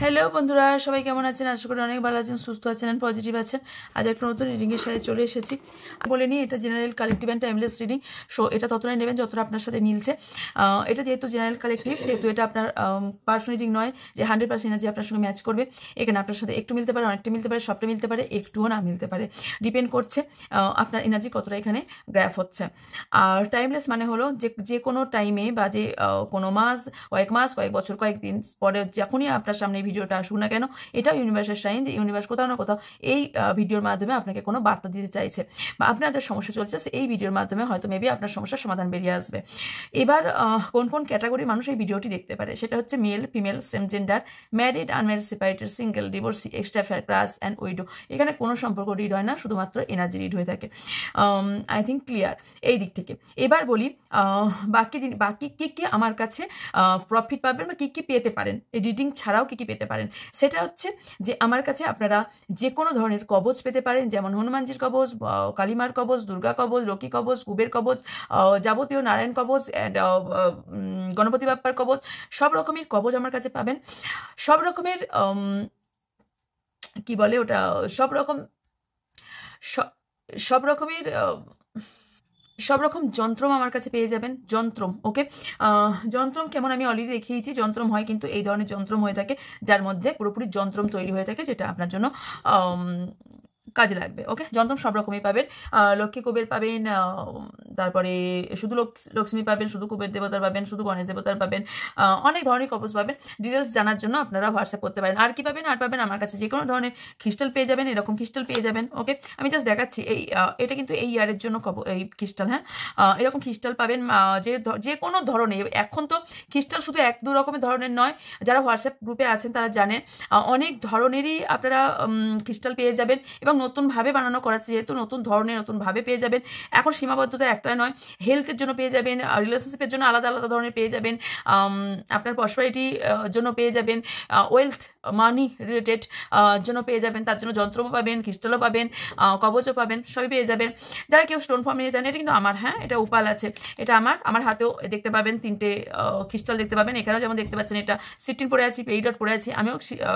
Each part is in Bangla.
হ্যালো বন্ধুরা, সবাই কেমন আছেন? আশা করি অনেক ভালো আছেন, সুস্থ আছেন এন্ড পজিটিভ আছেন। আজ একটা নতুন রিডিংয়ের সাথে চলে এসেছি। বলে নিই, এটা general collective and timeless reading. So এটা ততটাই নেবেন যতটা আপনার সাথে মিলছে। এটা যেহেতু জেনারেল কালেকটিভ, সেহেতু এটা আপনার পার্সোনাল রিডিং নয় যে 100% এনার্জি আপনার সঙ্গে ম্যাচ করবে। এখানে আপনার সাথে একটু মিলতে পারে, অনেকটা মিলতে পারে, সবটা মিলতে পারে, একটুও না মিলতে পারে। ডিপেন্ড করছে আপনার এনার্জি কতটা এখানে গ্র্যাপ হচ্ছে। আর টাইমলেস মানে হলো যে কোনো টাইমে বা যে কোনো মাস, কয়েক বছর, কয়েকদিন পরে যখনই আপনার সামনে ভিডিওটা আসুক না কেন, এটাও ইউনিভার্সের সাইন যে ইউনিভার্স কোথাও না কোথাও এই ভিডিওর মাধ্যমে আপনাকে কোনো বার্তা দিতে চাইছে, বা আপনার যে সমস্যা চলছে এই ভিডিওর মাধ্যমে হয়তো মেবি আপনার সমস্যার সমাধান বেরিয়ে আসবে। এবার কোন কোন ক্যাটাগরির মানুষ এই ভিডিওটি দেখতে পারে সেটা হচ্ছে male, female, same gender, married, unmarried, separated, single, divorcee, extra affair, class and widow. এখানে কোনো সম্পর্ক রিড হয় না, শুধুমাত্র এনার্জি রিড হয়ে থাকে। আই থিঙ্ক ক্লিয়ার এই দিক থেকে। এবার বলি বাকি কি আমার কাছে প্রফিট পাবেন বা কি পেতে পারেন, এই রিডিং ছাড়াও কি পেতে পারেন। সেটা হচ্ছে যে আমার কাছে আপনারা যে কোনো ধরনের কবচ পেতে পারেন, যেমন হনুমানজির কবচ, কালীমার কবচ, দুর্গা কবচ, লক্ষ্মী কবচ, কুবের কবচ, যাবতীয় নারায়ণ কবচ অ্যান্ড গণপতি বাপ্পার কবচ। সব রকমের কবচ আমার কাছে পাবেন। সব রকমের কি বলে ওটা, সব রকমের সব রকম যন্ত্রম আমার কাছে পেয়ে যাবেন। যন্ত্রম, ওকে। যন্ত্রম কেমন আমি অলরেডি দেখিয়েছি। যন্ত্রম হয় কিন্তু এই ধরনের যন্ত্রম হয়ে থাকে, যার মধ্যে পুরোপুরি যন্ত্রম তৈরি হয়ে থাকে, যেটা আপনার জন্য কাজে লাগবে। ওকে, যন্ত্রম সব রকমই পাবেন। লক্ষ্মী কুবের পাবেন, তারপরে শুধু লক্ষ্মী পাবেন, শুধু কুবের দেবতার পাবেন, শুধু গণেশ দেবতার পাবেন, অনেক ধরনের কবচ পাবেন। ডিটেলস জানার জন্য আপনারা হোয়াটসঅ্যাপ করতে পারেন। আর কি পাবেন? আর পাবেন আমার কাছে যে কোনো ধরনের ক্রিস্টাল পেয়ে যাবেন, এরকম ক্রিস্টাল পেয়ে যাবেন। ওকে, আমি জাস্ট দেখাচ্ছি এটা কিন্তু এই ইয়ারের জন্য এই ক্রিস্টাল। হ্যাঁ, এরকম ক্রিস্টাল পাবেন যে কোনো ধরনের। এখন তো ক্রিস্টাল শুধু এক দু রকমের ধরনের নয়, যারা হোয়াটসঅ্যাপ গ্রুপে আছেন তারা জানেন অনেক ধরনেরই আপনারা ক্রিস্টাল পেয়ে যাবেন, এবং নতুনভাবে বানানো করাচ্ছে যেহেতু নতুন ধরনের নতুনভাবে পেয়ে যাবেন। এখন সীমাবদ্ধতা একটা নয়, হেলথের জন্য পেয়ে যাবেন, রিলেশনশিপের জন্য আলাদা আলাদা ধরনের পেয়ে যাবেন, আপনার প্রসপারিটির জন্য পেয়ে যাবেন, ওয়েলথ মানি রিলেটেড জন্য পেয়ে যাবেন। তার জন্য যন্ত্রও পাবেন, ক্রিস্টালও পাবেন, কবচও পাবেন, সবই পেয়ে যাবেন। যারা কেউ স্টোন ফর্ম নিয়ে যান, এটা কিন্তু আমার, হ্যাঁ এটা উপাল আছে, এটা আমার হাতেও দেখতে পাবেন 3টে ক্রিস্টাল দেখতে পাবেন। এখানেও যেমন দেখতে পাচ্ছেন এটা সিটিন পরে আছি, পেইডট পরে আছি, আমিও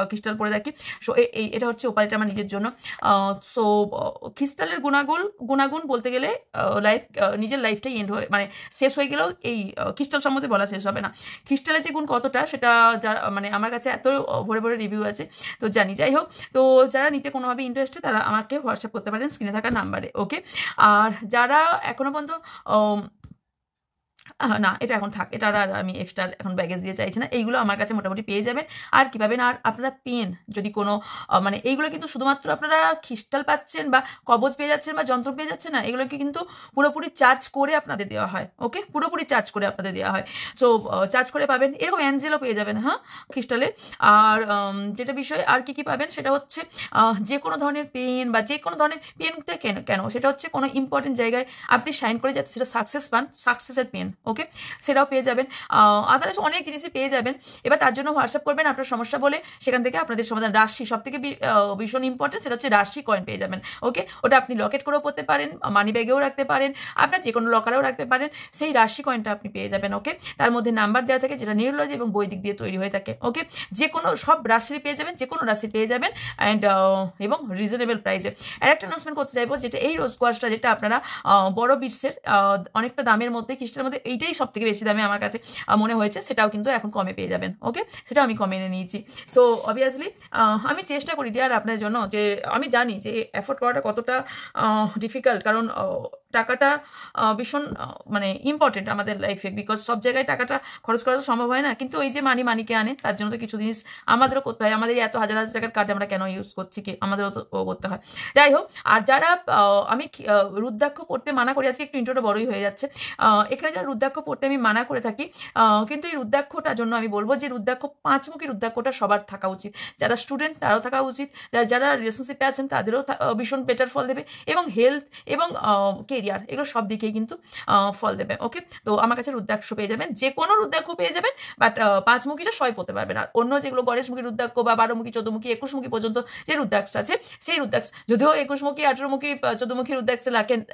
ক্রিস্টাল পরে থাকি। সো এটা হচ্ছে উপাল, এটা আমার নিজের জন্য। সো ক্রিস্টালের গুণাগুণ বলতে গেলে নিজের লাইফটাই এন্ড হয়ে মানে শেষ হয়ে গেলেও এই ক্রিস্টাল সম্বন্ধে বলা শেষ হবে না। ক্রিস্টালের যে গুণ কতটা সেটা মানে আমার কাছে এত ভরে ভরে রিভিউ আছে তো জানি। যাই হোক, তো যারা নিতে কোনোভাবে ইন্টারেস্টেড তারা আমাকে হোয়াটসঅ্যাপ করতে পারেন স্ক্রিনে থাকা নাম্বারে। ওকে, আর যারা এখনো পর্যন্ত না, এটা এখন থাক, এটা আর আমি এক্সট্রা এখন ব্যাগেজ দিয়ে চাইছি না। এইগুলো আমার কাছে মোটামুটি পেয়ে যাবেন। আর কী পাবেন? আর আপনারা পেন যদি কোনো মানে এইগুলো কিন্তু শুধুমাত্র আপনারা ক্রিস্টাল পাচ্ছেন বা কবচ পেয়ে যাচ্ছেন বা যন্ত্র পেয়ে যাচ্ছেন না, এগুলোকে কিন্তু পুরোপুরি চার্জ করে আপনাদের দেওয়া হয়। ওকে, পুরোপুরি চার্জ করে আপনাদের দেওয়া হয়। সো চার্জ করে পাবেন। এরকম অ্যাঞ্জেলও পেয়ে যাবেন, হ্যাঁ, ক্রিস্টালের। আর যেটা বিষয় আর কি পাবেন সেটা হচ্ছে যে কোনো ধরনের পেন বা যে কোনো ধরনের পেনটা কেন সেটা হচ্ছে কোনো ইম্পর্টেন্ট জায়গায় আপনি সাইন করে যাতে সেটা সাকসেস পান, সাকসেসের পেন। ওকে, সেটাও পেয়ে যাবেন। আদার্স অনেক জিনিসই পেয়ে যাবেন। এবার তার জন্য হোয়াটসঅ্যাপ করবেন আপনার সমস্যা বলে, সেখান থেকে আপনাদের সমাধান। রাশি সব থেকে ভীষণ ইম্পর্টেন্ট, সেটা হচ্ছে রাশি কয়েন পেয়ে যাবেন। ওকে, ওটা আপনি লকেট করেও পড়তে পারেন, মানি ব্যাগেও রাখতে পারেন, আপনার যে কোনো লকারেও রাখতে পারেন, সেই রাশি কয়েনটা আপনি পেয়ে যাবেন। ওকে, তার মধ্যে নাম্বার দেওয়া থাকে যেটা নিউরোলজি এবং বৈদিক দিয়ে তৈরি হয়ে থাকে। ওকে, যে কোনো সব রাশি পেয়ে যাবেন, যে কোনো রাশি পেয়ে যাবেন অ্যান্ড এবং রিজনেবল প্রাইসে। আর একটা অ্যানাউন্সমেন্ট করতে চাইবো, যেটা এই রোজ কোয়াশটা যেটা আপনারা বড় বিটসের অনেকটা দামের মধ্যে, ক্রিস্টালের মধ্যে এইটাই সব থেকে বেশি দামে আমার কাছে মনে হয়েছে, সেটাও কিন্তু এখন কমে পেয়ে যাবেন। ওকে, সেটাও আমি কমে এনে নিয়েছি। সো অবভিয়াসলি আমি চেষ্টা করি ডিয়ার আপনার জন্য, যে আমি জানি যে অ্যাফোর্ড করাটা কতটা ডিফিকাল্ট, কারণ টাকাটা ভীষণ মানে ইম্পর্টেন্ট আমাদের লাইফে, বিকজ সব জায়গায় টাকাটা খরচ করা তো সম্ভব হয় না। কিন্তু ওই যে মানিকে আনে, তার জন্য তো কিছু জিনিস আমাদেরও করতে হয়। আমাদের এত হাজার হাজার টাকার কার্ড আমরা কেন ইউজ করছি, কি আমাদেরও তো করতে হয়। যাই হোক, আর যারা আমি রুদ্রাক্ষ পড়তে মানা করি, আজকে একটু ইন্ট্রোটা বড়ই হয়ে যাচ্ছে, এখানে যারা রুদ্রাক্ষ পড়তে আমি মানা করে থাকি, কিন্তু এই রুদ্রাক্ষটার জন্য আমি বলবো যে রুদ্রাক্ষ, 5মুখী রুদ্রাক্ষটা সবার থাকা উচিত। যারা স্টুডেন্ট তারাও থাকা উচিত, যারা রিলেশনশিপে আছেন তাদেরও ভীষণ বেটার ফল দেবে, এবং হেলথ এবং কেরিয়ার এগুলো সব দিকেই কিন্তু ফল দেবে। ওকে, তো আমার কাছে রুদ্রাক্ষ পেয়ে যাবেন, যে কোনো রুদ্রাক্ষ পেয়ে যাবেন, বাট 5মুখীটা সবাই পড়তে পারবেন। আর অন্য যেগুলো গণেশমুখী রুদ্রাক্ষ বা 12মুখী, 14মুখী, 21মুখী পর্যন্ত যে রুদ্রাক্ষ আছে, সেই রুদ্রাক্ষ যদিও 21মুখী, 18মুখী, 14মুখী রুদ্রাক্ষে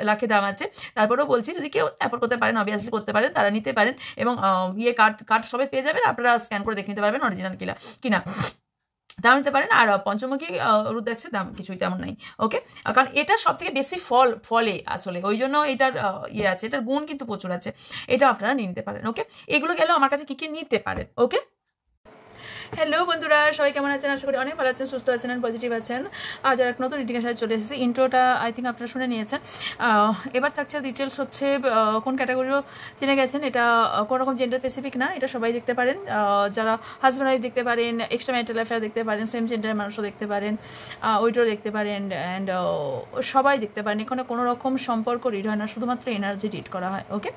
লাখে দাম আছে, তারপরেও বলছি যদি কেউ অ্যাফোর্ড করতে পারেন, অবভিয়াসলি করতে পারেন, তারা নিতে পারেন। এবং কার্ড সবাই পেয়ে যাবেন, আপনারা স্ক্যান করে দেখে নিতে পারবেন অরিজিনাল কিনা। দাম নিতে পারেন। আর পঞ্চমুখী রুদ্রাক্ষের দাম কিছুই তেমন নাই, ওকে। কারণ এটা সব থেকে বেশি ফলে আসলে, ওই জন্য এটার আছে, এটার গুণ কিন্তু প্রচুর আছে, এটা আপনারা নিয়ে নিতে পারেন, ওকে। এগুলো গেলেও আমার কাছে কী নিতে পারেন, ওকে। হ্যালো বন্ধুরা, সবাই কেমন আছেন? আশা করি অনেক ভালো আছেন, সুস্থ আছেন, আর পজিটিভ আছেন। আজ আর এক নতুন রিডিংয়ের সাথে চলে এসেছি। ইন্ট্রোটা আই থিঙ্ক আপনারা শুনে নিয়েছেন। এবার থাকছে ডিটেলস, হচ্ছে কোন ক্যাটাগরিও জেনে গেছেন। এটা কোনো রকম জেন্ডার স্পেসিফিক না, এটা সবাই দেখতে পারেন। যারা হাজব্যান্ড ওয়াইফ দেখতে পারেন, এক্সট্রা ম্যারিটাল অ্যাফেয়ার দেখতে পারেন, সেম জেন্ডারের মানুষও দেখতে পারেন, ওইটাও দেখতে পারেন, অ্যান্ড সবাই দেখতে পারেন। এখানে কোনো রকম সম্পর্ক রিড হয় না, শুধুমাত্র এনার্জি রিড করা হয়, ওকে।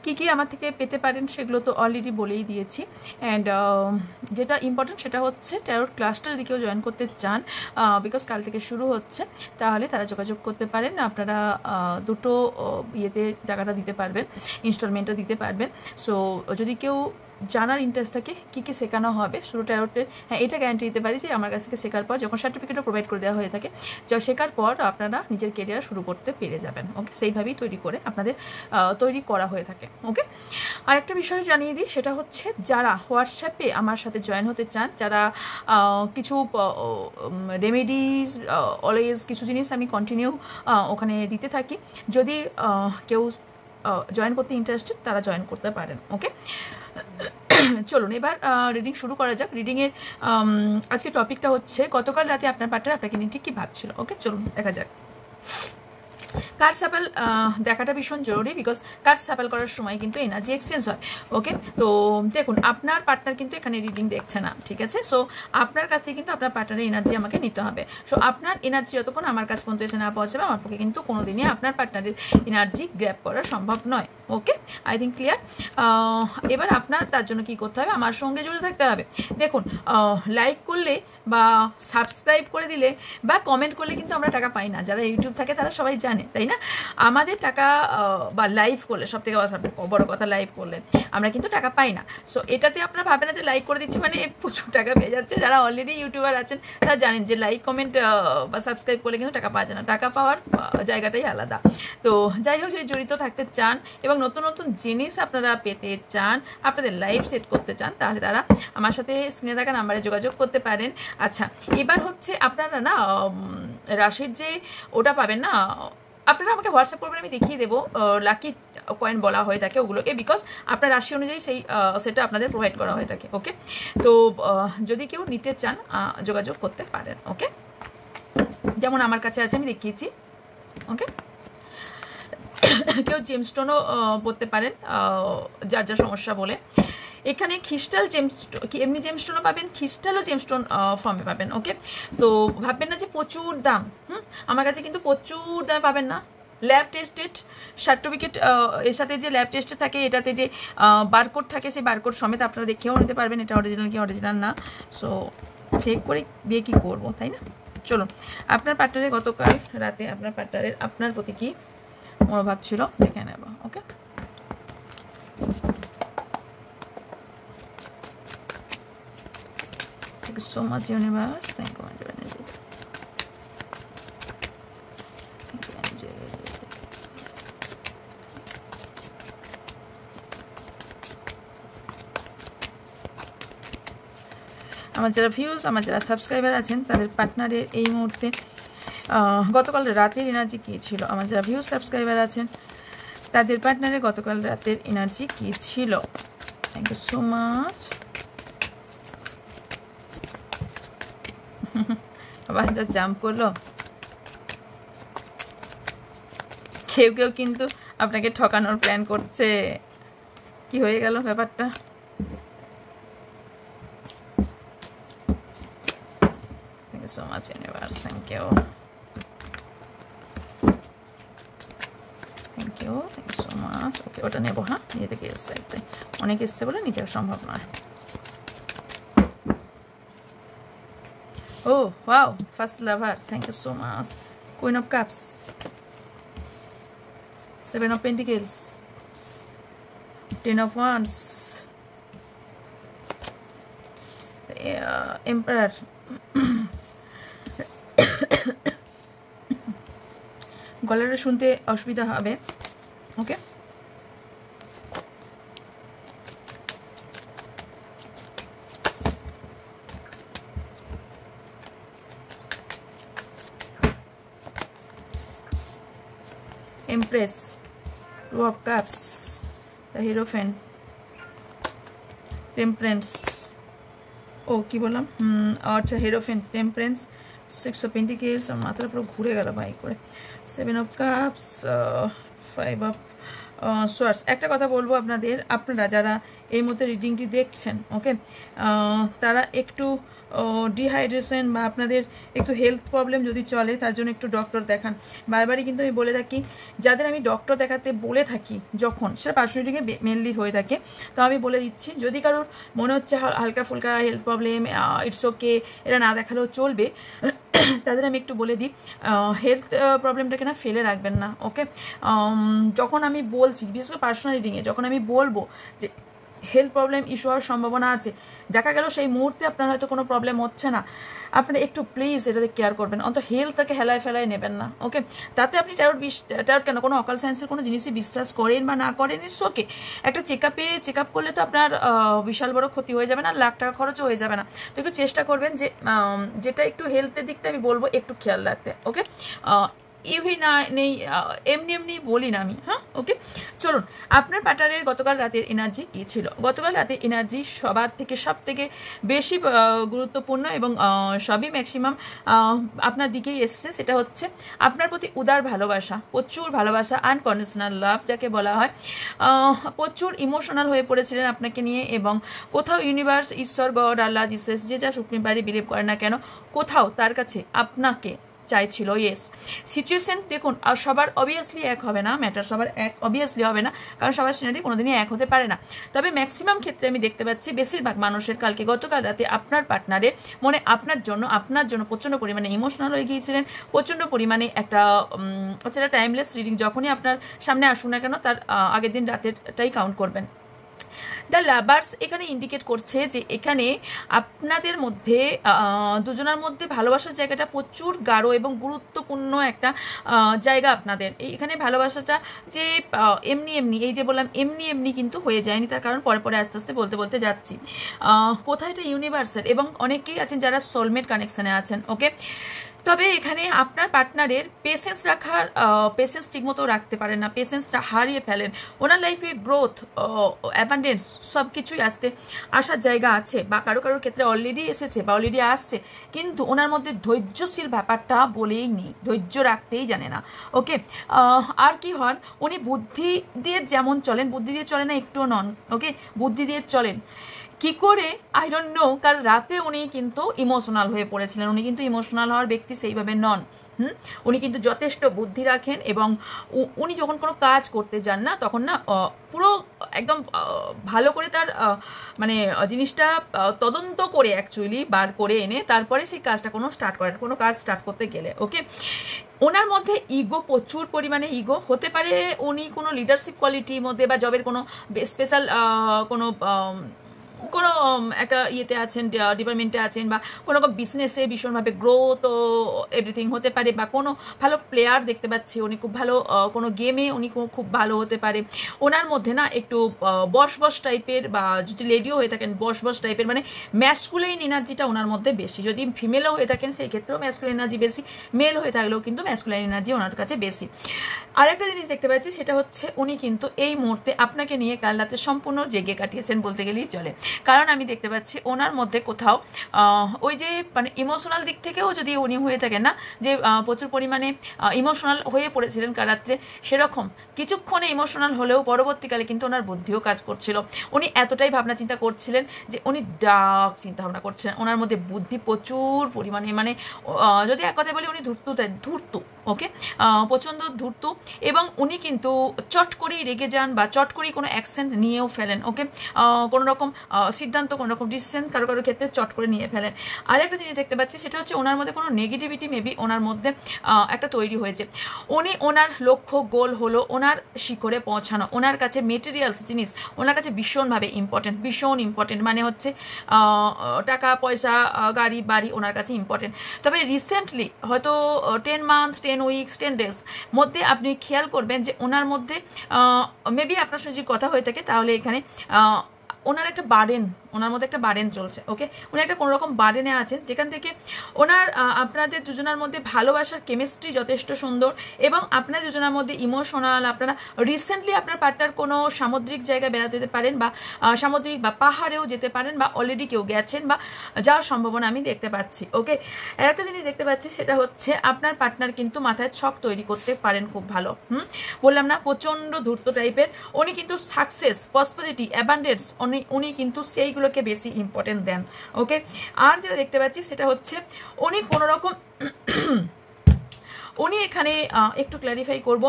কী কী আমার থেকে পেতে পারেন সেগুলো তো অলরেডি বলেই দিয়েছি। অ্যান্ড যেটা ইম্পর্টেন্ট সেটা হচ্ছে ট্যারোট ক্লাসটা যদি কেউ জয়েন করতে চান, বিকজ কাল থেকে শুরু হচ্ছে, তাহলে তারা যোগাযোগ করতে পারেন। আপনারা দুটো ইয়েতে টাকাটা দিতে পারবেন, ইনস্টলমেন্টটা দিতে পারবেন। সো যদি কেউ জানার ইন্টারেস্ট থাকে কী কী শেখানো হবে শুরু ট্যারোটের, হ্যাঁ এটা গ্যারান্টি দিতে পারি যে আমার কাছ থেকে শেখার পর, যখন সার্টিফিকেটও প্রোভাইড করে দেওয়া হয়ে থাকে, যা শেখার পর আপনারা নিজের কেরিয়ার শুরু করতে পেরে যাবেন, ওকে। সেইভাবেই তৈরি করে আপনাদের তৈরি করা হয়ে থাকে, ওকে। আর একটা বিষয় জানিয়ে দিই, সেটা হচ্ছে যারা হোয়াটসঅ্যাপে আমার সাথে জয়েন হতে চান, যারা কিছু রেমেডিজ, অলওয়েজ কিছু জিনিস আমি কন্টিনিউ ওখানে দিতে থাকি, যদি কেউ জয়েন করতে ইন্টারেস্টেড তারা জয়েন করতে পারেন, ওকে। চলুন এবার রিডিং শুরু করা যাক। রিডিংয়ের আজকে টপিকটা হচ্ছে গতকাল রাতে আপনার পার্টনার আপনাকে নিয়ে ঠিক কী ভাবছিল, ওকে। চলুন দেখা যাক। কার্ড স্যাপেল দেখাটা ভীষণ জরুরি, বিকজ কার্ড স্যাপেল করার সময় কিন্তু এনার্জি এক্সচেঞ্জ হয়, ওকে। তো দেখুন, আপনার পার্টনার কিন্তু এখানে রিডিং দেখছে না, ঠিক আছে। সো আপনার কাছ থেকে কিন্তু আপনার পার্টনারের এনার্জি আমাকে নিতে হবে। সো আপনার এনার্জি যতক্ষণ আমার কাছ পর্যন্ত এসে না পৌঁছাবে, আমার পক্ষে কিন্তু কোনোদিনই আপনার পার্টনারের এনার্জি গ্র্যাব করা সম্ভব নয়, ওকে। I think clear. এবার আপনার তার জন্য কী করতে হবে, আমার সঙ্গে জুড়ে থাকতে হবে। দেখুন, লাইক করলে বা সাবস্ক্রাইব করে দিলে বা কমেন্ট করলে কিন্তু আমরা টাকা পাই না। যারা ইউটিউব থাকে তারা সবাই জানে, তাই না? আমাদের টাকা বা লাইভ করলে, সব থেকে বড় কথা, লাইভ করলে আমরা কিন্তু টাকা পাই না। সো এটাতে আপনারা ভাবেন না যে লাইক করে দিচ্ছি মানে প্রচুর টাকা পেয়ে যাচ্ছে। যারা অলরেডি ইউটিউবার আছেন তারা জানেন যে লাইক কমেন্ট বা সাবস্ক্রাইব করলে কিন্তু টাকা পাওয়া যায় না, টাকা পাওয়ার জায়গাটাই আলাদা। তো যাই হোক, যদি জড়িত থাকতে চান এবং নতুন নতুন জিনিস আপনারা পেতে চান, আপনাদের লাইফ সেট করতে চান, তাহলে তারা আমার সাথে স্ক্রিনে থাকা নাম্বারে যোগাযোগ করতে পারেন। আচ্ছা, এবার হচ্ছে আপনারা না রাশির যে ওটা পাবেন না, আপনারা আমাকে হোয়াটসঅ্যাপ করবেন, আমি দেখিয়ে দেবো। লাকি কয়েন বলা হয়ে থাকে ওগুলোকে, বিকজ আপনার রাশি অনুযায়ী সেই সেটা আপনাদের প্রোভাইড করা হয়ে থাকে, ওকে। তো যদি কেউ নিতে চান যোগাযোগ করতে পারেন, ওকে। যেমন আমার কাছে আছে, আমি দেখিয়েছি, ওকে। কেউ জেমস্টোনও পড়তে পারেন যার যা সমস্যা বলে। এখানে ক্রিস্টাল এমনি জেমস্টোনও পাবেন, ক্রিস্টালও জেমস্টোন ফর্মে পাবেন, ওকে। তো ভাববেন না যে প্রচুর দাম, আমার কাছে কিন্তু প্রচুর দামে পাবেন না। ল্যাব টেস্টেড সার্টিফিকেট, এর সাথে যে ল্যাব টেস্টে থাকে, এটাতে যে বারকোড থাকে, সেই বারকোড সমেত আপনারা দেখেও নিতে পারবেন এটা অরিজিনাল কি অরিজিনাল না। সো ফেক করে বিয়ে কী করবো, তাই না? চলো, আপনার পার্টনারের গতকাল রাতে আপনার পার্টনারের আপনার প্রতি কী মনোভাব ছিল দেখে নেব, ওকে। Thank you so much, universe. Thank you, Angel Energy. Thank you, Angel. আমার যারা ভিউজ, আমার যারা সাবস্ক্রাইবার আছেন, তাদের পার্টনারের এই মুহূর্তে গতকাল রাতের এনার্জি কী ছিল? আমার যারা ভিউজ সাবস্ক্রাইবার আছেন, তাদের পার্টনারের গতকাল রাতের এনার্জি কী ছিল? Thank you so much. আবার যা জাম্প করলো। কেউ কেউ কিন্তু আপনাকে ঠকানোর প্ল্যান করছে। কি হয়ে গেল ব্যাপারটা? Thank you so much universe, thank you, thank you, thank you so much. Okay, ওটা নেবো, হ্যাঁ, নিয়ে থেকে এসছে, একটাই অনেক এসছে বলে নিতে সম্ভব নয়। Oh, wow, first lover, thank you so much. Queen of Cups, Seven of Pentacles, Ten of Wands, Emperor, গলাটা শুনতে অসুবিধা হবে, okay. Empress, two of cups, the hierophant, temperance, ও কি বললাম, আচ্ছা হিরোফেন্ট, টেম্পারেন্স, 6 অফ পেন্টিকেলস, আমার মাথার পুরো ঘুরে গেল বাই করে, 7 অফ কাপস, 5 অফ সোয়ার্ডস। একটা কথা বলবো আপনাদের, আপনারা যারা এই মুহূর্তে রিডিংটি দেখছেন, ওকে, তারা একটু ডিহাইড্রেশন বা আপনাদের একটু হেলথ প্রবলেম যদি চলে, তার জন্য একটু ডক্টর দেখান। বারবারই কিন্তু আমি বলে থাকি, যাদের আমি ডক্টর দেখাতে বলে থাকি যখন, সেটা পার্সোনালিটিকে মেনলি হয়ে থাকে, তো আমি বলে দিচ্ছি, যদি কারোর মনে হচ্ছে হালকা ফুলকা হেলথ প্রবলেম, ইটস ওকে, এটা না দেখালেও চলবে, তাদের আমি একটু বলে দিই, হেলথ প্রবলেমটাকে না ফেলে রাখবেন না, ওকে। যখন আমি বলছি, বিশেষ করে পার্সোনাল রিডিংয়ে যখন আমি বলবো যে হেলথ প্রবলেম ইস্যু হওয়ার সম্ভাবনা আছে, দেখা গেল সেই মুহূর্তে আপনার হয়তো কোনো প্রবলেম হচ্ছে না, আপনারা একটু প্লিজ এটাতে কেয়ার করবেন, অন্তত হেলথটাকে হেলায় ফেলায় নেবেন না, ওকে। তাতে আপনি ট্যারোট কেন, কোনো অকাল সায়েন্সের কোনো জিনিসই বিশ্বাস করেন বা না করেন, ইটস ওকে। একটা চেক আপ করলে তো আপনার বিশাল বড় ক্ষতি হয়ে যাবে না, লাখ টাকা খরচও হয়ে যাবে না। তো একটু চেষ্টা করবেন যে যেটা একটু হেলথের দিকটা আমি বলবো একটু খেয়াল রাখতে, ওকে। ইউই না নেই, এমনি এমনি বলি না আমি, হ্যাঁ, ওকে। চলুন, আপনার পার্টনারের গতকাল রাতের এনার্জি কী ছিল? গতকাল রাতের এনার্জি সবার থেকে সব থেকে বেশি গুরুত্বপূর্ণ এবং সবই ম্যাক্সিমাম আপনার দিকেই এসছে, সেটা হচ্ছে আপনার প্রতি উদার ভালোবাসা, প্রচুর ভালোবাসা, আনকন্ডিশনাল লাভ যাকে বলা হয়। প্রচুর ইমোশনাল হয়ে পড়েছিলেন আপনাকে নিয়ে, এবং কোথাও ইউনিভার্স, ঈশ্বর, গড, আল্লাহ, জিসাস, যে যা সুপ্রিম পারে বিলিভ করে না কেন, কোথাও তার কাছে আপনাকে চাইছিল, ইয়েস। সিচুয়েশন দেখুন, আর সবার অবভিয়াসলি এক হবে না, ম্যাটার সবার এক অবভিয়াসলি হবে না, কারণ সবার সিনারি কোনোদিনই এক হতে পারে না। তবে ম্যাক্সিমাম ক্ষেত্রে আমি দেখতে পাচ্ছি বেশিরভাগ মানুষের গতকাল রাতে আপনার পার্টনারের মনে আপনার জন্য প্রচণ্ড পরিমাণে ইমোশনাল হয়ে গিয়েছিলেন, প্রচণ্ড পরিমাণে একটা সেটা টাইমলেস রিডিং যখনই আপনার সামনে আসুন না কেন, তার আগের দিন রাতেরটাই কাউন্ট করবেন। দ্য লাভার্স এখানে ইন্ডিকেট করছে যে এখানে আপনাদের মধ্যে দুজনের মধ্যে ভালোবাসার জায়গাটা প্রচুর গাঢ় এবং গুরুত্বপূর্ণ একটা জায়গা আপনাদের। এখানে ভালোবাসাটা যে এমনি এমনি, এই যে বললাম এমনি এমনি কিন্তু হয়ে যায়নি, তার কারণ পরে পরে আস্তে আস্তে বলতে যাচ্ছি। কোথায় এটা ইউনিভার্সাল, এবং অনেকেই আছেন যারা সোলমেট কানেকশানে আছেন, ওকে। তবে এখানে আপনার পার্টনারের পেশেন্স ঠিকমতো রাখতে পারেন না, পেশেন্সটা হারিয়ে ফেলেন। ওনার লাইফে গ্রোথ, অ্যাবান্ডেন্স সব কিছুই আসার জায়গা আছে, বা কারোর ক্ষেত্রে অলরেডি এসেছে বা অলরেডি আসছে, কিন্তু ওনার মধ্যে ধৈর্যশীল ব্যাপারটা বলেই নেই, ধৈর্য রাখতেই জানে না, ওকে। আর কি হন, উনি বুদ্ধি দিয়ে যেমন চলেন, বুদ্ধি দিয়ে চলেন না একটুও নন, ওকে, বুদ্ধি দিয়ে চলেন। কি করে আই ডোন্ট নো, কাল রাতে উনি কিন্তু ইমোশনাল হয়ে পড়েছিলেন, উনি কিন্তু ইমোশনাল হওয়ার ব্যক্তি সেইভাবে নন, উনি কিন্তু যথেষ্ট বুদ্ধি রাখেন, এবং উনি যখন কোনো কাজ করতে যান না, তখন না পুরো একদম ভালো করে তার মানে জিনিসটা তদন্ত করে অ্যাকচুয়ালি বার করে এনে তারপরে সেই কাজটা কোনো কাজ স্টার্ট করতে গেলে, ওকে। ওনার মধ্যে ইগো, প্রচুর পরিমাণে ইগো হতে পারে, উনি কোনো লিডারশিপ কোয়ালিটির মধ্যে বা জবের কোনো স্পেশাল কোনো একটা ইয়েতে আছেন, ডিপার্টমেন্টে আছেন, বা কোনো বিজনেসে ভীষণভাবে গ্রোথ ও এভরিথিং হতে পারে, বা কোনো ভালো প্লেয়ার দেখতে পাচ্ছি, উনি খুব ভালো কোনো গেমে উনি খুব ভালো হতে পারে। ওনার মধ্যে না একটু বস টাইপের, বা যদি লেডিও হয়ে থাকেন বস টাইপের, মানে ম্যাসকুলাইন এনার্জিটা ওনার মধ্যে বেশি। যদি ফিমেলও হয়ে থাকেন সেই ক্ষেত্রেও ম্যাসকুলাইন এনার্জি বেশি, মেল হয়ে থাকলেও কিন্তু ম্যাসকুলাইন এনার্জি ওনার কাছে বেশি। আরেকটা জিনিস দেখতে পাচ্ছি, সেটা হচ্ছে উনি কিন্তু এই মুহূর্তে আপনাকে নিয়ে কাল রাতে সম্পূর্ণ জেগে কাটিয়েছেন বলতে গেলেই চলে, কারণ আমি দেখতে পাচ্ছি ওনার মধ্যে কোথাও ওই যে মানে ইমোশনাল দিক থেকেও যদি উনি হয়ে থাকেন না, যে প্রচুর পরিমাণে ইমোশনাল হয়ে পড়েছিলেন কাল রাত্রে, সেরকম কিছুক্ষণে ইমোশনাল হলেও পরবর্তীকালে কিন্তু ওনার বুদ্ধিও কাজ করছিল। উনি এতটাই ভাবনা চিন্তা করছিলেন যে উনি ডার্ক চিন্তা ভাবনা করছিলেন, ওনার মধ্যে বুদ্ধি প্রচুর পরিমাণে, মানে যদি এক কথায় বলি উনি ধূর্ত, ওকে, প্রচণ্ড ধূর্ত, এবং উনি কিন্তু চট করেই রেগে যান বা চট করেই কোনো অ্যাকশন নিয়েও ফেলেন, ওকে। কোনো রকম সিদ্ধান্ত, কোনো রকম ডিসিশন কারো ক্ষেত্রে চট করে নিয়ে ফেলেন। আর একটা জিনিস দেখতে পাচ্ছি, সেটা হচ্ছে ওনার মধ্যে কোনো নেগেটিভিটি মেবি ওনার মধ্যে একটা তৈরি হয়েছে। ওনার লক্ষ্য গোল হলো ওনার শিখরে পৌঁছানো, ওনার কাছে মেটেরিয়ালস জিনিস ওনার কাছে ভীষণভাবে ভীষণ ইম্পর্টেন্ট, মানে হচ্ছে টাকা পয়সা, গাড়ি বাড়ি ওনার কাছে ইম্পর্টেন্ট। তবে রিসেন্টলি হয়তো 10 মান্থ 10 উইকস 10 ডেজ মধ্যে আপনি খেয়াল করবেন যে ওনার মধ্যে মেবি আপনার সঙ্গে যদি কথা হয়ে থাকে, তাহলে এখানে ওনার একটা বার্ডেন, ওনার মধ্যে একটা বার্ডেন চলছে, ওকে, উনি একটা কোনো রকম বার্ডেনে আছেন, যেখান থেকে ওনার আপনাদের দুজনের মধ্যে ভালোবাসার কেমিস্ট্রি যথেষ্ট সুন্দর, এবং আপনার দুজনের মধ্যে ইমোশনাল, আপনারা রিসেন্টলি আপনার পার্টনার কোনো সামুদ্রিক জায়গায় বেড়াতে যেতে পারেন, বা সামুদ্রিক বা পাহাড়েও যেতে পারেন, বা অলরেডি কেউ গেছেন বা যাওয়ার সম্ভাবনা আমি দেখতে পাচ্ছি, ওকে। আর একটা জিনিস দেখতে পাচ্ছি, সেটা হচ্ছে আপনার পার্টনার কিন্তু মাথায় ছক তৈরি করতে পারেন খুব ভালো, বললাম না, প্রচণ্ড ধূর্ত টাইপের। উনি কিন্তু সাকসেস, প্রসপারিটি, অ্যাবান্ডেন্স, উনি কিন্তু সেইগুলোকে বেশি ইম্পর্টেন্ট দেন, ওকে। আর যেটা দেখতে পাচ্ছি সেটা হচ্ছে উনি কোনো রকম উনি এখানে একটু ক্ল্যারিফাই করব,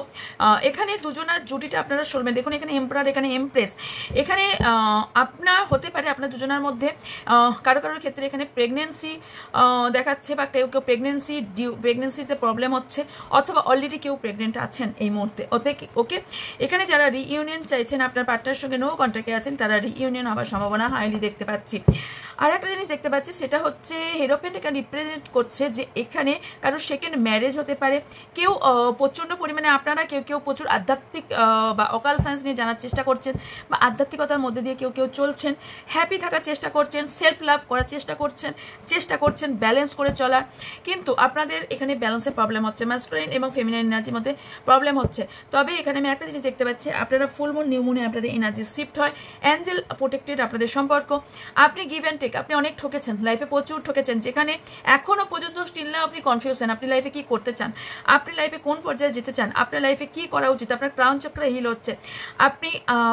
এখানে দুজনের জুটিটা আপনারা শুনবেন। দেখুন এখানে এম্পারার, এখানে এমপ্রেস, এখানে আপনার হতে পারে আপনার দুজনের মধ্যে কারো কারোর ক্ষেত্রে এখানে প্রেগনেন্সি দেখাচ্ছে, বা কেউ কেউ প্রেগনেন্সিতে প্রবলেম হচ্ছে, অথবা অলরেডি কেউ প্রেগনেন্ট আছেন এই মুহূর্তে, ওকে। এখানে যারা রিইউনিয়ন চাইছেন, আপনার পার্টনারের সঙ্গে নো কন্ট্যাক্টে আছেন, তারা রিইউনিয়ন হওয়ার সম্ভাবনা হাইলি দেখতে পাচ্ছি। আর একটা জিনিস দেখতে পাচ্ছি, সেটা হচ্ছে হেরোপেন্ট এখানে রিপ্রেজেন্ট করছে যে এখানে কারো সেকেন্ড ম্যারেজ হতে পারে, কেউ প্রচণ্ড পরিমাণে, আপনারা কেউ কেউ প্রচুর আধ্যাত্মিক বা অকাল সায়েন্স নিয়ে জানার চেষ্টা করছেন, বা আধ্যাত্মিকতার মধ্যে দিয়ে কেউ কেউ চলছেন, হ্যাপি থাকার চেষ্টা করছেন, সেলফ লাভ করার চেষ্টা করছেন ব্যালেন্স করে চলার, কিন্তু আপনাদের এখানে ব্যালেন্সের প্রবলেম হচ্ছে, ম্যাসকুলাইন এবং ফেমিনাইন এনার্জির মধ্যে প্রবলেম হচ্ছে। তবে এখানে আমি একটা জিনিস দেখতে পাচ্ছি, আপনারা ফুল মুন নিউ মুনে আপনাদের এনার্জি শিফট হয়, অ্যাঞ্জেল প্রোটেক্টেড আপনাদের সম্পর্ক, আপনি গিভ অ্যান্ড টেক, আপনি অনেক ঠকেছেন লাইফে, প্রচুর ঠকেছেন, যেখানে এখনও পর্যন্ত স্টিল না আপনি কনফিউশন, আপনি লাইফে কী করতে চান, আপনি লাইফে কোন পর্যায়ে যেতে চান, আপনার লাইফে কী করা উচিত, আপনার ক্রাউন চক্র হিল হচ্ছে। আপনি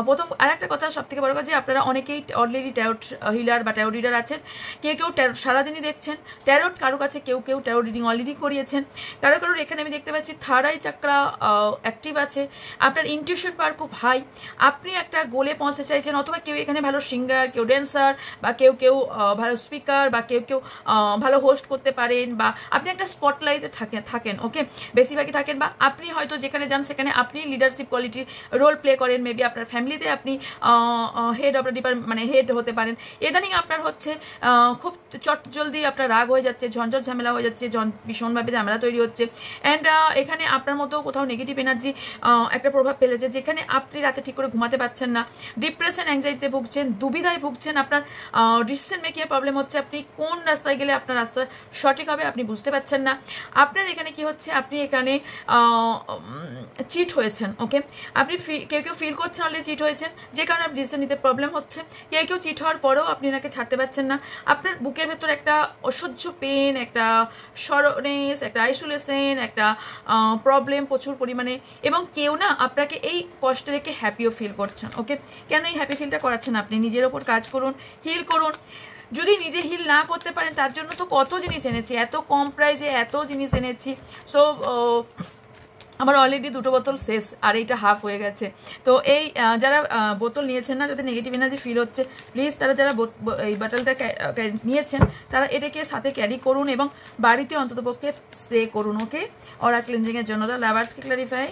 প্রথম আর একটা কথা সব থেকে বড় কথা, যে আপনারা অনেকেই অলরেডি ট্যারোট হিলার বা ট্যারোট রিডার আছেন, কেউ কেউ সারাদিনই দেখছেন ট্যারোট, কারো কাছে কেউ কেউ ট্যারোট রিডিং অলরেডি করিয়েছেন, কারোর এখানে আমি দেখতে পাচ্ছি থার্ড আই চাকরা অ্যাক্টিভ আছে, আপনার ইনটিউশন পাওয়ার খুব হাই, আপনি একটা গোলে পৌঁছে চাইছেন, অথবা কেউ এখানে ভালো সিঙ্গার, কেউ ড্যান্সার, বা কেউ কেউ ভালো স্পিকার, বা কেউ কেউ ভালো হোস্ট করতে পারেন, বা আপনি একটা স্পটলাইটে থাকেন, ওকে, বেশিরভাগই থাকেন, বা আপনি হয়তো যেখানে যান সেখানে আপনি লিডারশিপ কোয়ালিটির রোল প্লে করেন, মেবি আপনার ফ্যামিলিতে আপনি হেড অফ দ্য ডিপার্টমেন্ট, মানে হেড হতে পারেন। ইদানিং আপনার হচ্ছে খুব জলদি আপনার রাগ হয়ে যাচ্ছে, ঝঞ্ঝট ঝামেলা হয়ে যাচ্ছে, ভীষণভাবে ঝামেলা তৈরি হচ্ছে, অ্যান্ড এখানে আপনার মতো কোথাও নেগেটিভ এনার্জি একটা প্রভাব ফেলেছে, যেখানে আপনি রাতে ঠিক করে ঘুমাতে পারছেন না, ডিপ্রেশন, অ্যাংজাইটিতে ভুগছেন, দুবিধায় ভুগছেন, আপনার ডিসিশন মেকিংয়ে প্রবলেম হচ্ছে, আপনি কোন রাস্তায় গেলে আপনার রাস্তা সঠিক হবে আপনি বুঝতে পারছেন না। আপনার এখানে কি হচ্ছে, আপনি এখানে চিট হয়েছেন, ওকে, আপনি কেউ কেউ ফিল করছেন অলরেডি চিট হয়েছেন, যে কারণে আপনি ডিসিশন নিতে প্রবলেম হচ্ছে, কেউ কেউ চিট হওয়ার পরেও আপনি এনাকে ছাড়তে পারছেন না, আপনার বুকের ভেতর একটা অসহ্য পেন, একটা সরনেস, একটা আইসোলেশন, একটা প্রবলেম প্রচুর পরিমাণে, এবং কেউ না আপনাকে এই কষ্টে দেখে হ্যাপিও ফিল করছেন, ওকে। কেন এই হ্যাপি ফিলটা করাচ্ছেন, আপনি নিজের ওপর কাজ করুন, হিল করুন। যদি নিজে হিল না করতে পারেন, তার জন্য তো কত জিনিস এনেছি, এত কম প্রাইসে এত জিনিস এনেছি, সো আমার অলরেডি 2টো বোতল শেষ, আর এইটা হাফ হয়ে গেছে। তো এই যারা বোতল নিয়েছেন না, যাদের নেগেটিভ এনার্জি ফিল হচ্ছে, প্লিজ তারা যারা এই বোতলটা নিয়েছেন, তারা এটাকে সাথে ক্যারি করুন, এবং বাড়িতে অন্ততপক্ষে স্প্রে করুন, ওকে, অরা ক্লিনজিংয়ের জন্য। তো লাভার্সকে ক্লারিফাই,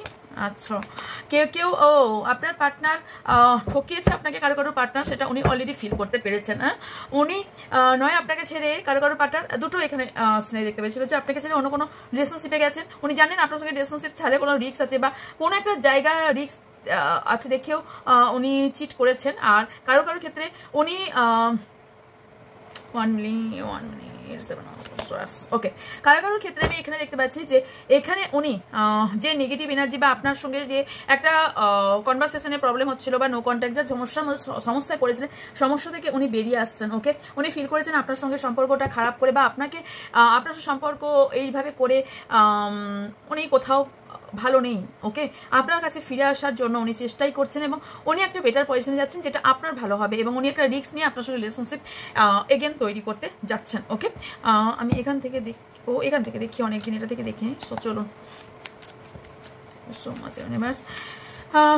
আচ্ছা, কেউ কেউ আপনার পার্টনার ঠকিয়েছে আপনাকে, কারো পার্টনার, সেটা উনি অলরেডি ফিল করতে পেরেছেন। হ্যাঁ, উনি নয় আপনাকে ছেড়ে, কারো পার্টনার, দুটো এখানে সিনারি দেখতে পেয়েছিল, যে আপনাকে ছেড়ে অন্য কোনো রিলেশনশিপে গেছেন, উনি জানেন আপনার সঙ্গে রিলেশনশিপ ছাড়ে কোনো রিস্ক আছে, বা কোনো একটা জায়গা রিস্ক আছে দেখেও উনি চিট করেছেন। আর কারো ক্ষেত্রে উনি 1 মিনিট ওকে, কারোর ক্ষেত্রে আমি এখানে দেখতে পাচ্ছি যে এখানে উনি যে নেগেটিভ এনার্জি, বা আপনার সঙ্গে যে একটা কনভারসেশনের প্রবলেম হচ্ছিল, বা নো কন্ট্যাক্ট, যা সমস্যায় পড়েছিলেন, সমস্যা থেকে উনি বেরিয়ে আসছেন, ওকে। উনি ফিল করেছেন আপনার সঙ্গে সম্পর্কটা খারাপ করে, বা আপনাকে আপনার সম্পর্ক এইভাবে করে উনি কোথাও ভালো নেই, ওকে। আপনার কাছে ফিরে আসার জন্য উনি চেষ্টাই করছেন, এবং উনি একটা বেটার পজিশনে যাচ্ছেন, যেটা আপনার ভালো হবে, এবং উনি একটা রিস্ক নিয়ে আপনার সঙ্গে রিলেশনশিপ এগেন তৈরি করতে যাচ্ছেন, ওকে। আমি এখান থেকে দেখি অনেকদিন এটা থেকে দেখিনি, সো চলুন। সো মাচ ইউনিভার্স,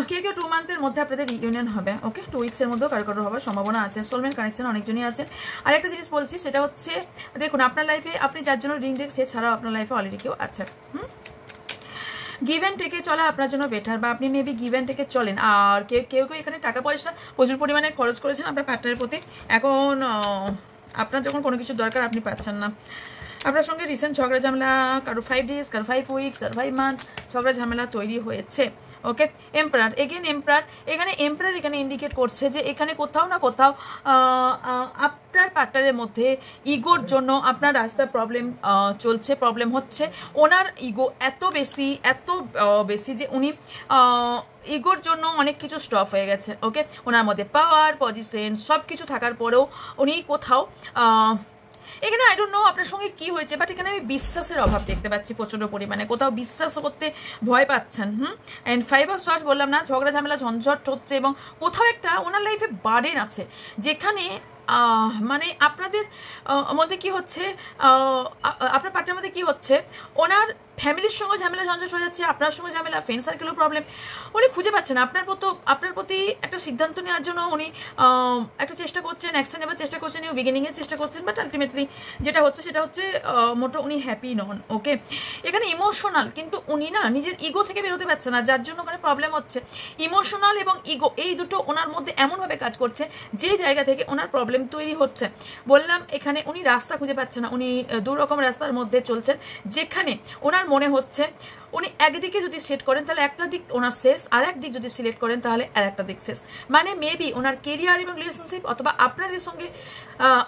কেউ 2 মান্থের মধ্যে আপনাদের রিইউনিয়ন হবে, ওকে, 2 উইক্সের মধ্যেও কারো হওয়ার সম্ভাবনা আছে। সোলমেট কানেকশন অনেকজনই আছেন। আর একটা জিনিস বলছি, সেটা হচ্ছে দেখুন, আপনার লাইফে আপনি যার জন্য রিং দেখ, সে ছাড়াও আপনার লাইফে অলরেডি কেউ আছে। গিভ অ্যান্ড টেকে চলা আপনার জন্য বেটার, বা আপনি মেবি গিভ অ্যান্ড টেকে চলেন, আর কেউ এখানে টাকা পয়সা প্রচুর পরিমাণে খরচ করেছেন আপনার পার্টনারের প্রতি, এখন আপনার যখন কোনো কিছু দরকার আপনি পাচ্ছেন না। আপনার সঙ্গে রিসেন্ট ঝগড়া ঝামেলা, কারো 5 days, কারো 5 weeks, কারো 5 months ঝগড়া ঝামেলা তৈরি হয়েছে, ওকে। এম্পারার, এগেন এম্পারার, এম্পারার এখানে ইন্ডিকেট করছে যে এখানে কোথাও না কোথাও আপনার পার্টনারের মধ্যে ইগোর জন্য আপনার রাস্তায় প্রবলেম হচ্ছে। ওনার ইগো এত বেশি যে উনি ইগোর জন্য অনেক কিছু স্টপ হয়ে গেছে। ওকে, ওনার মধ্যে পাওয়ার, পজিশন সব কিছু থাকার পরেও উনি কোথাও এখানে আই ডোন্ট নো আপনার সঙ্গে কি হয়েছে, বাট এখানে আমি বিশ্বাসের অভাব দেখতে পাচ্ছি প্রচণ্ড পরিমাণে, কোথাও বিশ্বাস করতে ভয় পাচ্ছেন। অ্যান্ড 5 অফ সোয়ার্ডস বললাম না, ঝগড়া ঝামেলা ঝঞ্ঝট হচ্ছে এবং কোথাও একটা ওনার লাইফে বার্ডেন আছে, যেখানে মানে আপনাদের মধ্যে কি হচ্ছে, আপনার পার্টনারের মধ্যে কি হচ্ছে, ওনার ফ্যামিলির সঙ্গে ঝামেলা ঝঞ্ঝট হয়ে যাচ্ছে, আপনার সঙ্গে ঝামেলা, ফ্রেন্ড সার্কেলেও প্রবলেম, উনি খুঁজে পাচ্ছেন আপনার প্রতি একটা সিদ্ধান্ত নেওয়ার জন্য উনি একটা চেষ্টা করছেন, অ্যাকশন নেওয়ার চেষ্টা করছেন, নিউ বিগিনিংয়ের চেষ্টা করছেন, বাট আলটিমেটলি যেটা হচ্ছে সেটা হচ্ছে মোটো উনি হ্যাপি নন। ওকে, এখানে ইমোশনাল, কিন্তু উনি না নিজের ইগো থেকে বেরোতে পারছে না, যার জন্য ওখানে প্রবলেম হচ্ছে। ইমোশনাল এবং ইগো এই দুটো ওনার মধ্যে এমনভাবে কাজ করছে যে জায়গা থেকে ওনার প্রবলেম তৈরি হচ্ছে। বললাম এখানে উনি রাস্তা খুঁজে পাচ্ছেন না, উনি দু রকম রাস্তার মধ্যে চলছেন, যেখানে ওনার মনে হচ্ছে উনি একদিকে যদি সেট করেন তাহলে একটা দিক ওনার শেষ, আর একদিক যদি সিলেক্ট করেন তাহলে আর একটা দিক শেষ। মানে মেবি ওনার কেরিয়ার এবং রিলেশনশিপ অথবা আপনাদের সঙ্গে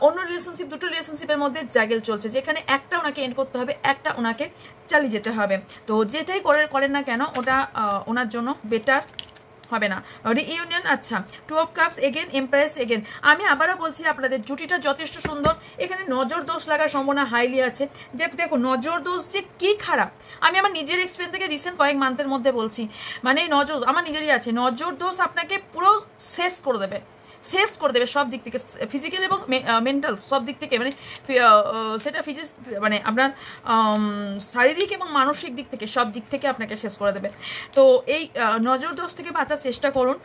অন্য রিলেশনশিপ, দুটো রিলেশনশিপের মধ্যে জাগেল চলছে, যেখানে একটা ওনাকে এন্ড করতে হবে, একটা ওনাকে চালিয়ে যেতে হবে। তো যেটাই করেন না কেন ওটা ওনার জন্য বেটার হবে না। রিইউনিয়ন, আচ্ছা 2 of cups, again empress, again আমি আবারও বলছি আপনাদের জুটিটা যথেষ্ট সুন্দর। এখানে নজর দোষ লাগার সম্ভাবনা হাইলি আছে। দেখো নজর দোষ যে কি খারাপ, আমি আমার নিজের এক্সপিরিয়েন্স থেকে রিসেন্ট কয়েক মান্থের মধ্যে বলছি, মানে নজর আমার নিজেরই আছে, নজর দোষ আপনাকে পুরো শেষ করে দেবে সব দিক থেকে, ফিজিক্যাল এবং মেন্টাল সব দিক থেকে, মানে সেটা মানে আপনার শারীরিক এবং মানসিক দিক থেকে সব দিক থেকে আপনাকে শেষ করে দেবে। তো এই নজর দোষ থেকে বাঁচার চেষ্টা করুন।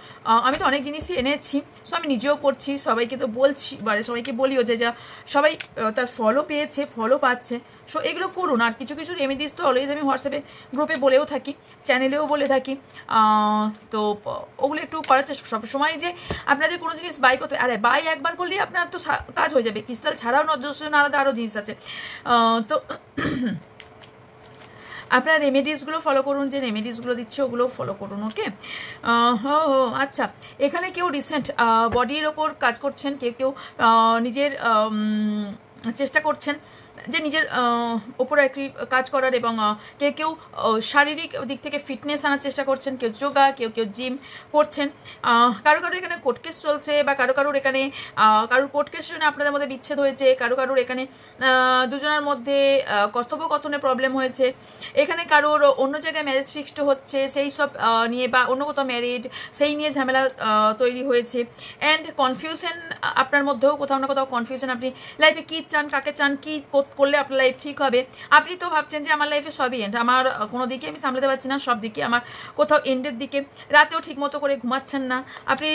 আমি তো অনেক জিনিসই এনেছি, সো আমি নিজেও করছি, সবাইকে তো বলছি, মানে সবাইকে বলিও যে যা সবাই তার ফলো পাচ্ছে, সো এগুলো করুন। আর কিছু রেমেডিস তো অলওয়েজ আমি হোয়াটসঅ্যাপে গ্রুপে বলেও থাকি, চ্যানেলেও বলে থাকি, তো ওগুলো একটু করার চেষ্টা। সবসময় যে আপনাদের কোনো জিনিস বাই করতে, আরে বাই একবার করলেই আপনার তো কাজ হয়ে যাবে। ক্রিস্টাল ছাড়াও নজর আলাদা আরও জিনিস আছে, তো আপনারা রেমেডিসগুলো ফলো করুন, যে রেমেডিসগুলো দিচ্ছে ওগুলো ফলো করুন। ওকে, আচ্ছা এখানে কেউ রিসেন্ট বডির ওপর কাজ করছেন, কেউ নিজের চেষ্টা করছেন যে নিজের ওপর আর কি কাজ করার, এবং কেউ শারীরিক দিক থেকে ফিটনেস আনার চেষ্টা করছেন, কেউ যোগা, কেউ কথিন করছেন, কারোর এখানে কোর্ট কেস চলছে, বা কারোর এখানে কারোর কোর্ট কেস জন্য আপনাদের মধ্যে বিচ্ছেদ হয়েছে, কারোর এখানে দুজনের মধ্যে কথোপকথনে প্রবলেম হয়েছে, এখানে কারোর অন্য জায়গায় ম্যারেজ ফিক্সড হচ্ছে সেই সব নিয়ে, বা অন্য কোথাও ম্যারিড সেই নিয়ে ঝামেলা তৈরি হয়েছে। অ্যান্ড কনফিউশন আপনার মধ্যেও কোথাও না কোথাও কনফিউশন, আপনি লাইফে কী চান, কাকে চান, কী করলে আপনার লাইফ ঠিক হবে। আপনি তো ভাবছেন যে আমার লাইফে সবই এন্ড, আমার কোনো দিকে আমি সামলাতে পারছি না, সব দিকে আমার কোথাও এন্ডের দিকে, রাতেও ঠিক মতো করে ঘুমাচ্ছেন না, আপনি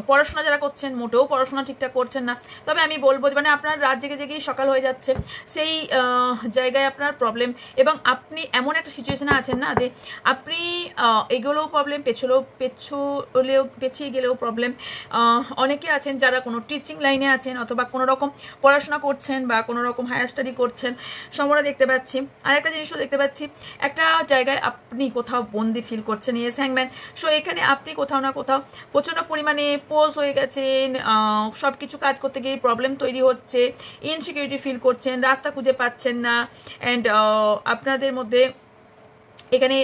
পড়াশোনা যারা করছেন মোটেও পড়াশোনা ঠিকঠাক করছেন না। তবে আমি বলবো মানে আপনার রাত জেগেই সকাল হয়ে যাচ্ছে, সেই জায়গায় আপনার প্রবলেম, এবং আপনি এমন একটা সিচুয়েশনে আছেন না যে আপনি এগুলোও প্রবলেম, পেছিয়ে গেলেও প্রবলেম। অনেকে আছেন যারা কোনো টিচিং লাইনে আছেন, অথবা কোনো রকম পড়াশোনা করছেন, বা কোনো রকম হায়ার স্টাডি করছেন, সময় দেখতে পাচ্ছি। আর একটা জিনিসও দেখতে পাচ্ছি, একটা জায়গায় আপনি কোথাও বন্দি ফিল করছেন, ইয়েস হ্যাংম্যান। সো এখানে আপনি কোথাও না কোথাও প্রচণ্ড পরিমাণে পোজ হয়ে গেছেন, সব কিছু কাজ করতে গিয়ে প্রবলেম তৈরি হচ্ছে, ইনসিকিউরিটি ফিল করছেন, রাস্তা খুঁজে পাচ্ছেন না, অ্যান্ড আপনাদের মধ্যে এখানে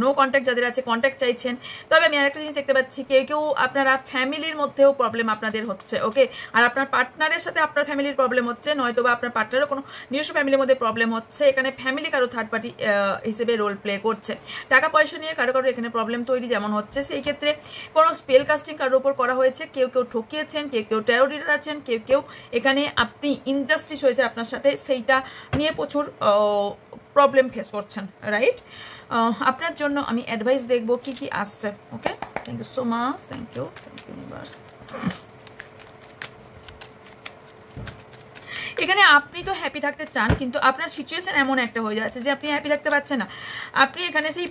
নো কন্ট্যাক্ট যাদের আছে, কন্ট্যাক্ট চাইছেন। তবে আমি আরেকটা জিনিস দেখতে পাচ্ছি, কেউ আপনারা ফ্যামিলির মধ্যেও প্রবলেম আপনাদের হচ্ছে। ওকে, আর আপনার পার্টনারের সাথে আপনার ফ্যামিলির প্রবলেম হচ্ছে, নয়তো বা আপনার পার্টনারও কোনো নিজস্ব ফ্যামিলির মধ্যে প্রবলেম হচ্ছে। এখানে ফ্যামিলি কারো থার্ড পার্টি হিসেবে রোল প্লে করছে। টাকা পয়সা নিয়ে কারো এখানে প্রবলেম তৈরি যেমন হচ্ছে, সেই ক্ষেত্রে কোনো স্পেল কাস্টিং কারোর উপর করা হয়েছে, কেউ ঠকিয়েছেন, কেউ ট্যারো রিডার আছেন, কেউ এখানে আপনি ইনজাস্টিস হয়েছে আপনার সাথে, সেইটা নিয়ে প্রচুর প্রবলেম ফেস করছেন, রাইট? আপনার জন্য আমি অ্যাডভাইস দেখবো কি আসছে। Okay, thank you so much, thank you universe. এখানে আপনি তো হ্যাপি থাকতে চান, কিন্তু আপনার সিচুয়েশন এমন একটা হয়ে যাচ্ছে যে আপনি হ্যাপি থাকতে পারছেন না। আপনি এখানে সেই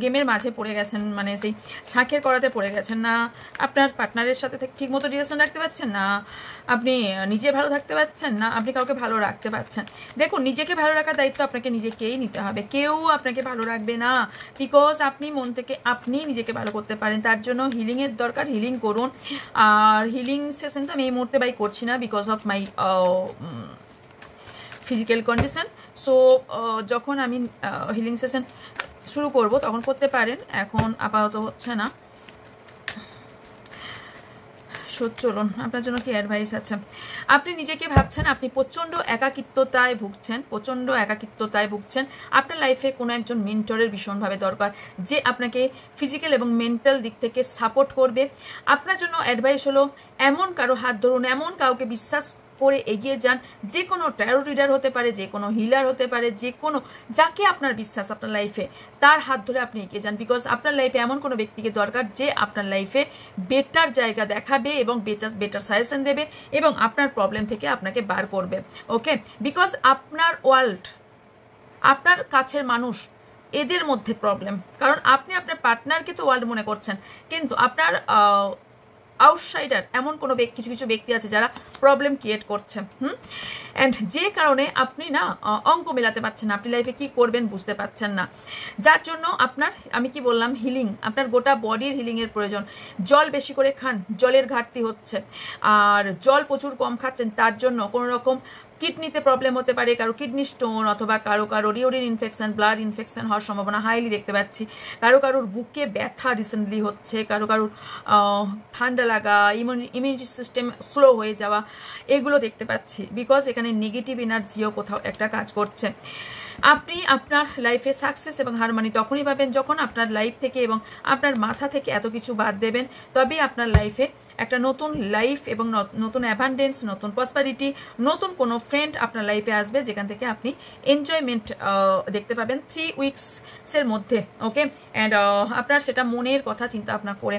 গেমের মাঝে পড়ে গেছেন, মানে সেই শাঁখের করাতে পড়ে গেছেন না। আপনার পার্টনারের সাথে ঠিকমতো রিলেশন রাখতে পারছেন না, আপনি নিজে ভালো থাকতে পারছেন না, আপনি কাউকে ভালো রাখতে পারছেন। দেখুন, নিজেকে ভালো রাখার দায়িত্ব আপনাকে নিজেকেই নিতে হবে, কেউ আপনাকে ভালো রাখবে না। বিকজ আপনি মন থেকে আপনি নিজেকে ভালো করতে পারেন, তার জন্য হিলিংয়ের দরকার, হিলিং করুন। আর হিলিং সেশন তো আমি এই মুহূর্তে করছি না because of my physical condition. So যখন আমি হিলিং সেশন শুরু করব তখন করতে পারেন, এখন আপাতত হচ্ছে না। চলুন, আপনার জন্য কি অ্যাডভাইস আছে। আপনি নিজেকে ভাবছেন আপনি প্রচণ্ড একাকিত্বতায় ভুগছেন। আপনার লাইফে কোনো একজন মেন্টরের ভীষণভাবে দরকার, যে আপনাকে ফিজিক্যাল এবং মেন্টাল দিক থেকে সাপোর্ট করবে। আপনার জন্য অ্যাডভাইস হলো এমন কারো হাত ধরুন, এমন কাউকে বিশ্বাস করে এগিয়ে যান, যে কোনো ট্যারো রিডার হতে পারে, যে কোনো হিলার হতে পারে, যে কোনো যাকে আপনার বিশ্বাস আপনার লাইফে, তার হাত ধরে আপনি এগিয়ে যান। বিকজ আপনার লাইফে এমন কোনো ব্যক্তিকে দরকার যে আপনার লাইফে বেটার জায়গা দেখাবে এবং বেটার সাজেশন দেবে এবং আপনার প্রবলেম থেকে আপনাকে বার করবে। ওকে, বিকজ আপনার ওয়ার্ল্ড, আপনার কাছের মানুষ, এদের মধ্যে প্রবলেম। কারণ আপনি আপনার পার্টনারকে তো ওয়ার্ল্ড মনে করছেন, কিন্তু আপনার আউটসাইডার এমন কোনো কিছু কিছু ব্যক্তি আছে যারা প্রবলেম ক্রিয়েট করছে। অ্যান্ড যে কারণে আপনি না অঙ্ক মেলাতে পারছেন না, আপনি লাইফে কি করবেন বুঝতে পারছেন না, যার জন্য আপনার, আমি কি বললাম, হিলিং, আপনার গোটা বডির হিলিংয়ের প্রয়োজন। জল বেশি করে খান, জলের ঘাটতি হচ্ছে, আর জল প্রচুর কম খাচ্ছেন, তার জন্য কোনো রকম কিডনিতে প্রবলেম হতে পারে, কারো কিডনি স্টোন, অথবা কারো ইউরিন ইনফেকশন, ব্লাড ইনফেকশন হওয়ার সম্ভাবনা হাইলি দেখতে পাচ্ছি। কারোর বুকে ব্যথা রিসেন্টলি হচ্ছে, কারোর ঠান্ডা লাগা, ইমিউনিটি সিস্টেম স্লো হয়ে যাওয়া, এগুলো দেখতে পাচ্ছি। বিকজ এখানে নেগেটিভ এনার্জিও কোথাও একটা কাজ করছে। আপনি আপনার লাইফে সাকসেস এবং হারমানি তখনই পাবেন যখন আপনার লাইফ থেকে এবং আপনার মাথা থেকে এত কিছু বাদ দেবেন, তবেই আপনার লাইফে একটা নতুন লাইফ এবং নতুন অ্যাবান্ডেন্স, নতুন প্রসপারিটি, নতুন কোনো ফ্রেন্ড আপনার লাইফে আসবে, যেখান থেকে আপনি এনজয়মেন্ট দেখতে পাবেন 3 উইকসের মধ্যে। ওকে, অ্যান্ড আপনার সেটা মনের কথা চিন্তা ভাবনা করে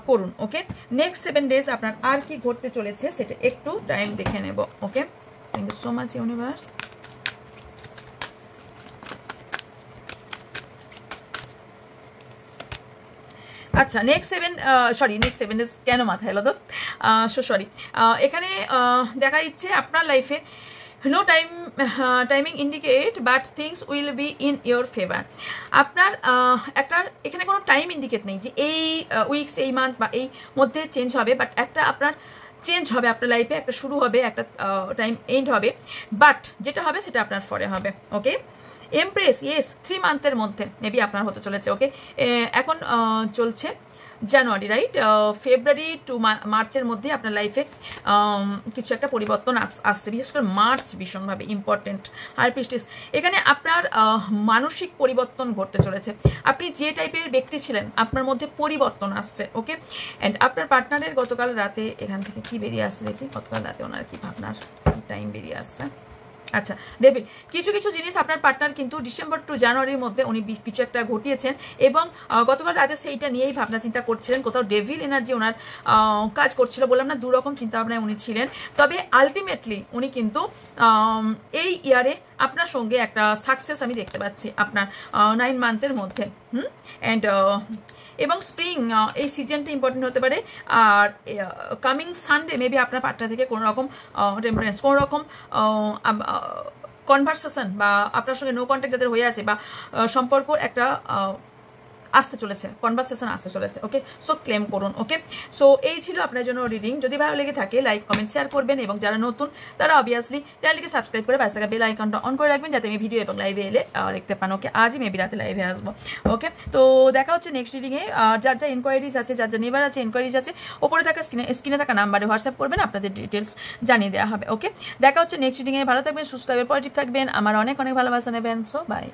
করুন। ওকে, নেক্সট 7 ডেজ আপনার আর কি ঘটতে চলেছে সেটা একটু টাইম দেখে নেব। Okay, thank you so much universe. আচ্ছা, নেক্সট 7 ডেজ কেন মাথায় এলো তো, সরি। এখানে দেখা যাচ্ছে আপনার লাইফে no timing indicate but things will be in your favour. আপনার এখানে কোনো টাইম ইন্ডিকেট নেই যে এই উইকস, এই মান্থ বা এই মধ্যে চেঞ্জ হবে, বাট একটা আপনার চেঞ্জ হবে আপনার লাইফে, একটা শুরু হবে, একটা টাইম এন্ড হবে, বাট যেটা হবে সেটা আপনার ফরে হবে। ওকে, এমপ্রেস, ইয়েস, 3 মান্থের মধ্যে মেবি আপনার হতে চলেছে। ওকে, এখন চলছে জানুয়ারি, রাইট? ফেব্রুয়ারি টু মার্চের মধ্যে আপনার লাইফে কিছু একটা পরিবর্তন আসছে, বিশেষ করে মার্চ ভীষণভাবে ইম্পর্টেন্ট। আর প্রিস্টেস, এখানে আপনার মানসিক পরিবর্তন ঘটতে চলেছে। আপনি যে টাইপের ব্যক্তি ছিলেন আপনার মধ্যে পরিবর্তন আসছে। ওকে, অ্যান্ড আপনার পার্টনারের গতকাল রাতে এখান থেকে কি বেরিয়ে আসছে দেখি, গতকাল রাতে ওনার কি ভাবনার টাইম বেরিয়ে আসছে। আচ্ছা, ডেভিল, কিছু কিছু জিনিস আপনার পার্টনার কিন্তু ডিসেম্বর টু জানুয়ারির মধ্যে উনি কিছু একটা ঘটিয়েছেন এবং গতকাল রাতে সেইটা নিয়েই ভাবনা চিন্তা করছিলেন। কোথাও ডেভিল এনার্জি ওনার কাজ করছিল, বললাম না, 2 রকম চিন্তাভাবনায় উনি ছিলেন। তবে আলটিমেটলি উনি কিন্তু এই ইয়ারে আপনার সঙ্গে একটা সাকসেস আমি দেখতে পাচ্ছি আপনার 9 মান্থের মধ্যে। অ্যান্ড এবং স্প্রিং, এই সিজনটা ইম্পর্টেন্ট হতে পারে। আর কামিং সানডে মেবি আপনার পার্টনার থেকে কোনো রকম টেম্পারেন্স, কোনো রকম কনভারসেশন বা আপনার সঙ্গে নো কন্ট্যাক্ট যাদের হয়ে আছে বা সম্পর্ক একটা আসতে চলেছে, কনভারসেশন আসতে চলেছে। ওকে, সো ক্লেম করুন। ওকে, সো এই ছিল আপনার জন্য রিডিং। যদি ভালো লেগে থাকে লাইক, কমেন্ট, শেয়ার করবেন এবং যারা নতুন তারা অবভিয়াসলি চ্যানেলটিকে সাবস্ক্রাইব করে পাশে থাকা বেল আইকনটা অন করে রাখবেন যাতে আমি ভিডিও এবং লাইভে এলে দেখতে পান। ওকে, আজই মেবি রাতে লাইভে আসবো। ওকে, তো দেখা হচ্ছে নেক্সট রিডিংয়ে। যার যা ইনকোয়ারিজ আছে, যার যা নেবার আছে, ইনকোয়ারিজ আছে, ওপরে থাকা স্ক্রিনে থাকা নাম্বারে হোয়াটসঅ্যাপ করবেন, আপনাদের ডিটেলস জানিয়ে দেওয়া হবে। ওকে, দেখা হচ্ছে নেক্সট রিডিংয়ে। ভালো থাকবেন, সুস্থ থাকবেন, পজিটিভ থাকবেন, আমার অনেক অনেক ভালোবাসা নেবেন। So by.